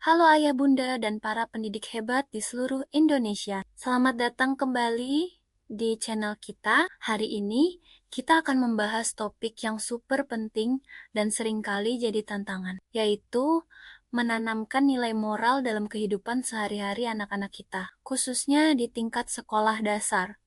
Halo ayah bunda dan para pendidik hebat di seluruh Indonesia. Selamat datang kembali di channel kita. Hari ini kita akan membahas topik yang super penting dan seringkali jadi tantangan, yaitu menanamkan nilai moral dalam kehidupan sehari-hari anak-anak kita, khususnya di tingkat sekolah dasar.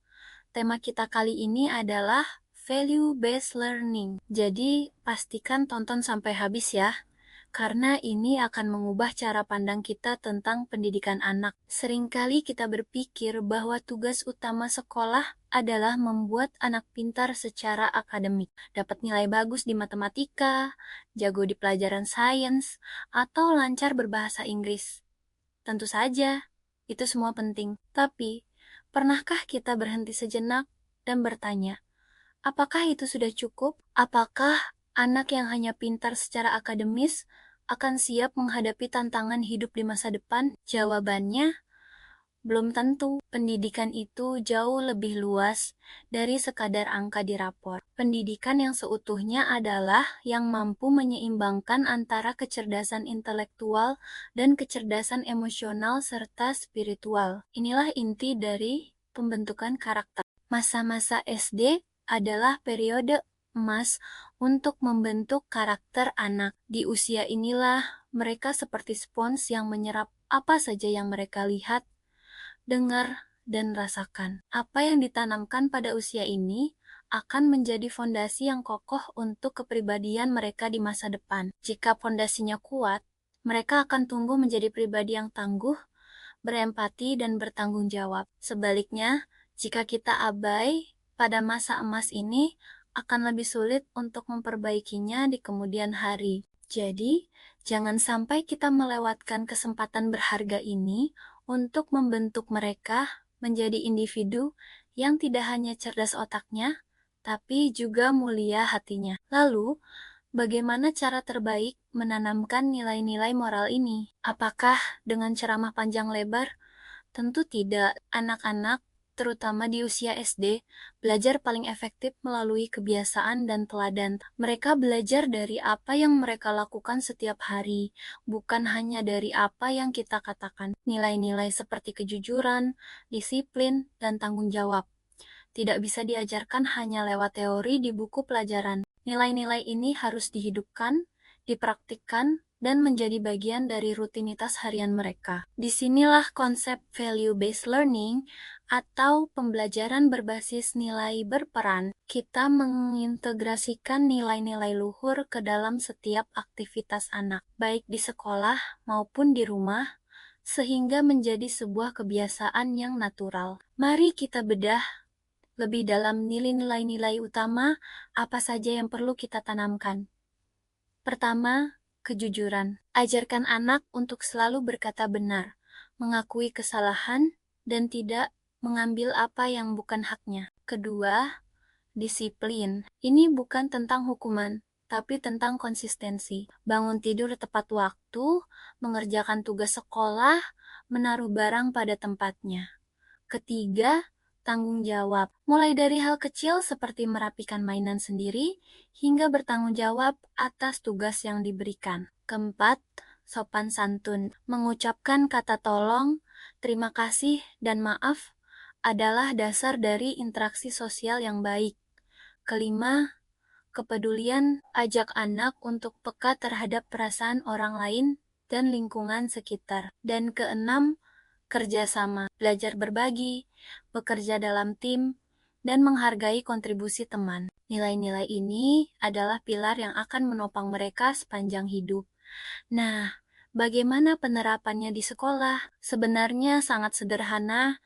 Tema kita kali ini adalah value-based learning. Jadi pastikan tonton sampai habis ya, karena ini akan mengubah cara pandang kita tentang pendidikan anak. Seringkali kita berpikir bahwa tugas utama sekolah adalah membuat anak pintar secara akademik, dapat nilai bagus di matematika, jago di pelajaran sains, atau lancar berbahasa Inggris. Tentu saja, itu semua penting. Tapi, pernahkah kita berhenti sejenak dan bertanya, apakah itu sudah cukup? Apakah anak yang hanya pintar secara akademis akan siap menghadapi tantangan hidup di masa depan? Jawabannya, belum tentu. Pendidikan itu jauh lebih luas dari sekadar angka di rapor. Pendidikan yang seutuhnya adalah yang mampu menyeimbangkan antara kecerdasan intelektual dan kecerdasan emosional serta spiritual. Inilah inti dari pembentukan karakter. Masa-masa SD adalah periode emas untuk membentuk karakter anak. Di usia inilah mereka seperti spons yang menyerap apa saja yang mereka lihat, dengar, dan rasakan. Apa yang ditanamkan pada usia ini akan menjadi fondasi yang kokoh untuk kepribadian mereka di masa depan. Jika fondasinya kuat, mereka akan tumbuh menjadi pribadi yang tangguh, berempati, dan bertanggung jawab. Sebaliknya, jika kita abai pada masa emas ini, akan lebih sulit untuk memperbaikinya di kemudian hari. Jadi, jangan sampai kita melewatkan kesempatan berharga ini untuk membentuk mereka menjadi individu yang tidak hanya cerdas otaknya, tapi juga mulia hatinya. Lalu, bagaimana cara terbaik menanamkan nilai-nilai moral ini? Apakah dengan ceramah panjang lebar? Tentu tidak. Anak-anak, terutama di usia SD, belajar paling efektif melalui kebiasaan dan teladan. Mereka belajar dari apa yang mereka lakukan setiap hari, bukan hanya dari apa yang kita katakan. Nilai-nilai seperti kejujuran, disiplin, dan tanggung jawab tidak bisa diajarkan hanya lewat teori di buku pelajaran. Nilai-nilai ini harus dihidupkan, dipraktikkan, dan menjadi bagian dari rutinitas harian mereka. Disinilah konsep value-based learning atau pembelajaran berbasis nilai berperan. Kita mengintegrasikan nilai-nilai luhur ke dalam setiap aktivitas anak, baik di sekolah maupun di rumah, sehingga menjadi sebuah kebiasaan yang natural. Mari kita bedah lebih dalam nilai-nilai utama apa saja yang perlu kita tanamkan. Pertama, kejujuran. Ajarkan anak untuk selalu berkata benar, mengakui kesalahan, dan tidak mengambil apa yang bukan haknya. Kedua, disiplin. Ini bukan tentang hukuman, tapi tentang konsistensi. Bangun tidur tepat waktu, mengerjakan tugas sekolah, menaruh barang pada tempatnya. Ketiga, tanggung jawab. Mulai dari hal kecil seperti merapikan mainan sendiri, hingga bertanggung jawab atas tugas yang diberikan. Keempat, sopan santun. Mengucapkan kata tolong, terima kasih, dan maaf adalah dasar dari interaksi sosial yang baik. Kelima, kepedulian. Ajak anak untuk peka terhadap perasaan orang lain dan lingkungan sekitar. Dan keenam, kerjasama. Belajar berbagi, bekerja dalam tim, dan menghargai kontribusi teman. Nilai-nilai ini adalah pilar yang akan menopang mereka sepanjang hidup. Nah, bagaimana penerapannya di sekolah? Sebenarnya sangat sederhana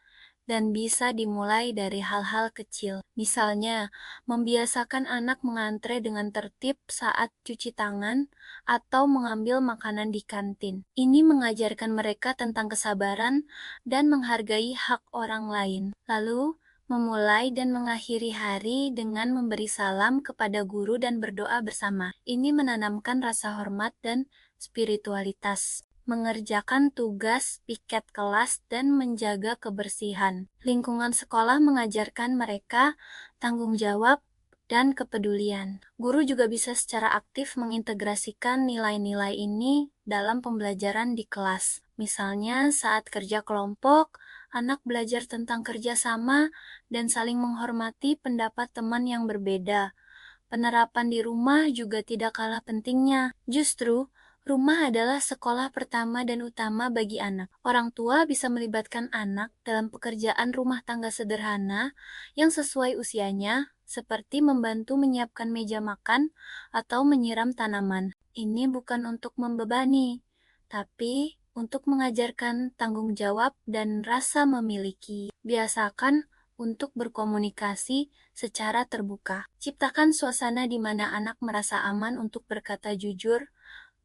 dan bisa dimulai dari hal-hal kecil. Misalnya, membiasakan anak mengantre dengan tertib saat cuci tangan atau mengambil makanan di kantin. Ini mengajarkan mereka tentang kesabaran dan menghargai hak orang lain. Lalu, memulai dan mengakhiri hari dengan memberi salam kepada guru dan berdoa bersama. Ini menanamkan rasa hormat dan spiritualitas. Mengerjakan tugas, piket kelas, dan menjaga kebersihan. Lingkungan sekolah mengajarkan mereka tanggung jawab dan kepedulian. Guru juga bisa secara aktif mengintegrasikan nilai-nilai ini dalam pembelajaran di kelas. Misalnya saat kerja kelompok, anak belajar tentang kerjasama dan saling menghormati pendapat teman yang berbeda. Penerapan di rumah juga tidak kalah pentingnya. Justru, rumah adalah sekolah pertama dan utama bagi anak. Orang tua bisa melibatkan anak dalam pekerjaan rumah tangga sederhana yang sesuai usianya, seperti membantu menyiapkan meja makan atau menyiram tanaman. Ini bukan untuk membebani, tapi untuk mengajarkan tanggung jawab dan rasa memiliki. Biasakan untuk berkomunikasi secara terbuka. Ciptakan suasana di mana anak merasa aman untuk berkata jujur,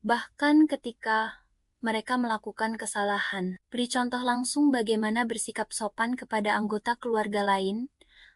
bahkan ketika mereka melakukan kesalahan. Beri contoh langsung bagaimana bersikap sopan kepada anggota keluarga lain,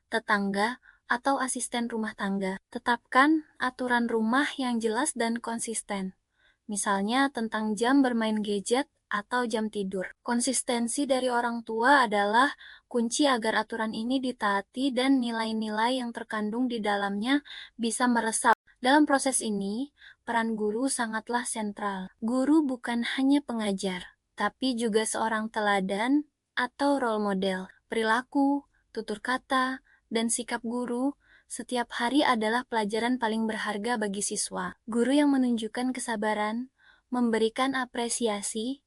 tetangga, atau asisten rumah tangga. Tetapkan aturan rumah yang jelas dan konsisten. Misalnya tentang jam bermain gadget atau jam tidur. Konsistensi dari orang tua adalah kunci agar aturan ini ditaati dan nilai-nilai yang terkandung di dalamnya bisa meresap. Dalam proses ini, peran guru sangatlah sentral. Guru bukan hanya pengajar, tapi juga seorang teladan atau role model. Perilaku, tutur kata, dan sikap guru setiap hari adalah pelajaran paling berharga bagi siswa. Guru yang menunjukkan kesabaran, memberikan apresiasi,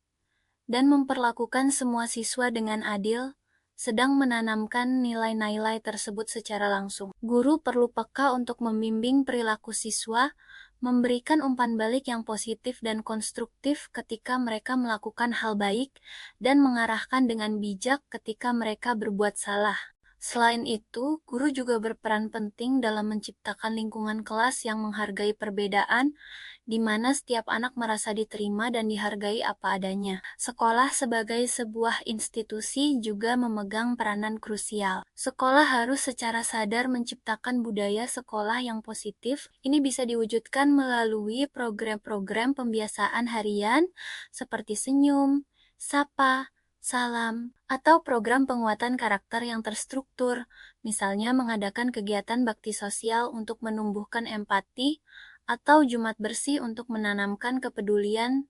dan memperlakukan semua siswa dengan adil, sedang menanamkan nilai-nilai tersebut secara langsung. Guru perlu peka untuk membimbing perilaku siswa, memberikan umpan balik yang positif dan konstruktif ketika mereka melakukan hal baik, dan mengarahkan dengan bijak ketika mereka berbuat salah. Selain itu, guru juga berperan penting dalam menciptakan lingkungan kelas yang menghargai perbedaan, di mana setiap anak merasa diterima dan dihargai apa adanya. Sekolah sebagai sebuah institusi juga memegang peranan krusial. Sekolah harus secara sadar menciptakan budaya sekolah yang positif. Ini bisa diwujudkan melalui program-program pembiasaan harian seperti senyum, sapa, salam, atau program penguatan karakter yang terstruktur, misalnya mengadakan kegiatan bakti sosial untuk menumbuhkan empati, atau Jumat bersih untuk menanamkan kepedulian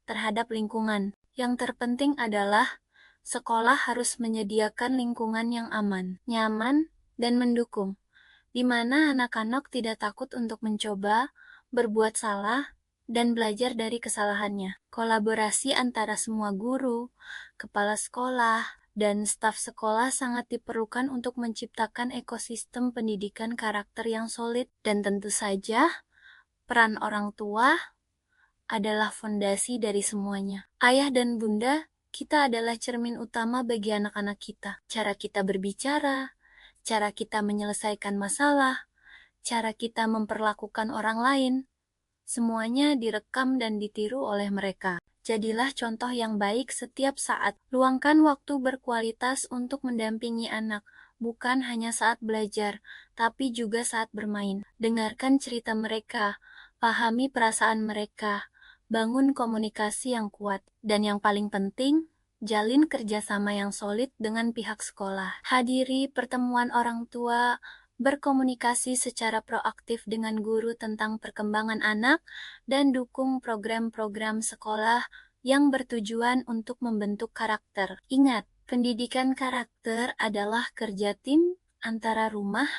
terhadap lingkungan. Yang terpenting adalah sekolah harus menyediakan lingkungan yang aman, nyaman, dan mendukung, di mana anak-anak tidak takut untuk mencoba, berbuat salah, dan belajar dari kesalahannya. Kolaborasi antara semua guru, kepala sekolah, dan staf sekolah sangat diperlukan untuk menciptakan ekosistem pendidikan karakter yang solid, dan tentu saja peran orang tua adalah fondasi dari semuanya. Ayah dan bunda, kita adalah cermin utama bagi anak-anak kita. Cara kita berbicara, cara kita menyelesaikan masalah, cara kita memperlakukan orang lain, semuanya direkam dan ditiru oleh mereka. Jadilah contoh yang baik setiap saat. Luangkan waktu berkualitas untuk mendampingi anak, bukan hanya saat belajar, tapi juga saat bermain. Dengarkan cerita mereka, pahami perasaan mereka, bangun komunikasi yang kuat, dan yang paling penting, jalin kerjasama yang solid dengan pihak sekolah. Hadiri pertemuan orang tua, berkomunikasi secara proaktif dengan guru tentang perkembangan anak, dan dukung program-program sekolah yang bertujuan untuk membentuk karakter. Ingat, pendidikan karakter adalah kerja tim antara rumah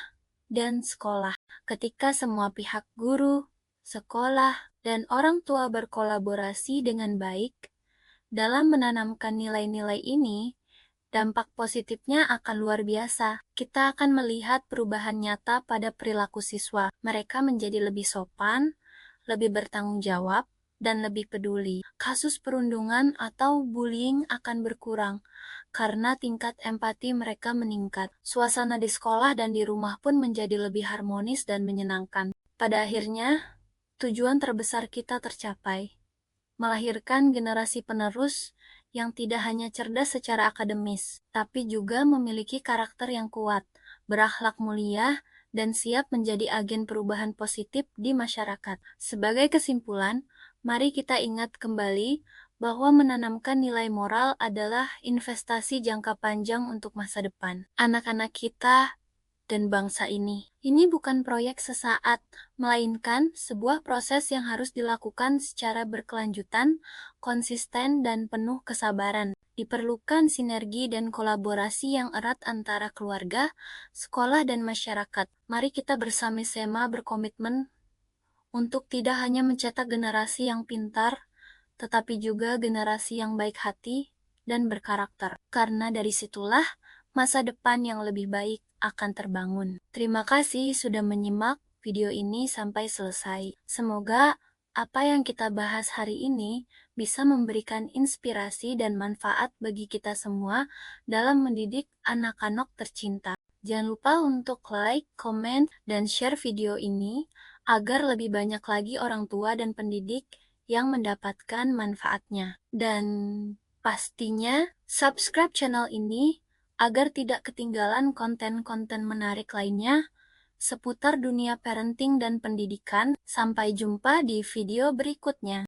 dan sekolah. Ketika semua pihak guru, sekolah, dan orang tua berkolaborasi dengan baik dalam menanamkan nilai-nilai ini, dampak positifnya akan luar biasa. Kita akan melihat perubahan nyata pada perilaku siswa. Mereka menjadi lebih sopan, lebih bertanggung jawab, dan lebih peduli. Kasus perundungan atau bullying akan berkurang karena tingkat empati mereka meningkat. Suasana di sekolah dan di rumah pun menjadi lebih harmonis dan menyenangkan. Pada akhirnya, tujuan terbesar kita tercapai, melahirkan generasi penerus yang tidak hanya cerdas secara akademis, tapi juga memiliki karakter yang kuat, berakhlak mulia, dan siap menjadi agen perubahan positif di masyarakat. Sebagai kesimpulan, mari kita ingat kembali bahwa menanamkan nilai moral adalah investasi jangka panjang untuk masa depan. Anak-anak kita dan bangsa ini. Ini bukan proyek sesaat, melainkan sebuah proses yang harus dilakukan secara berkelanjutan, konsisten, dan penuh kesabaran. Diperlukan sinergi dan kolaborasi yang erat antara keluarga, sekolah, dan masyarakat. Mari kita bersama-sama berkomitmen untuk tidak hanya mencetak generasi yang pintar, tetapi juga generasi yang baik hati dan berkarakter. Karena dari situlah masa depan yang lebih baik akan terbangun. Terima kasih sudah menyimak video ini sampai selesai. Semoga apa yang kita bahas hari ini bisa memberikan inspirasi dan manfaat bagi kita semua dalam mendidik anak-anak tercinta. Jangan lupa untuk like, komen, dan share video ini agar lebih banyak lagi orang tua dan pendidik yang mendapatkan manfaatnya. Dan pastinya subscribe channel ini agar tidak ketinggalan konten-konten menarik lainnya seputar dunia parenting dan pendidikan. Sampai jumpa di video berikutnya.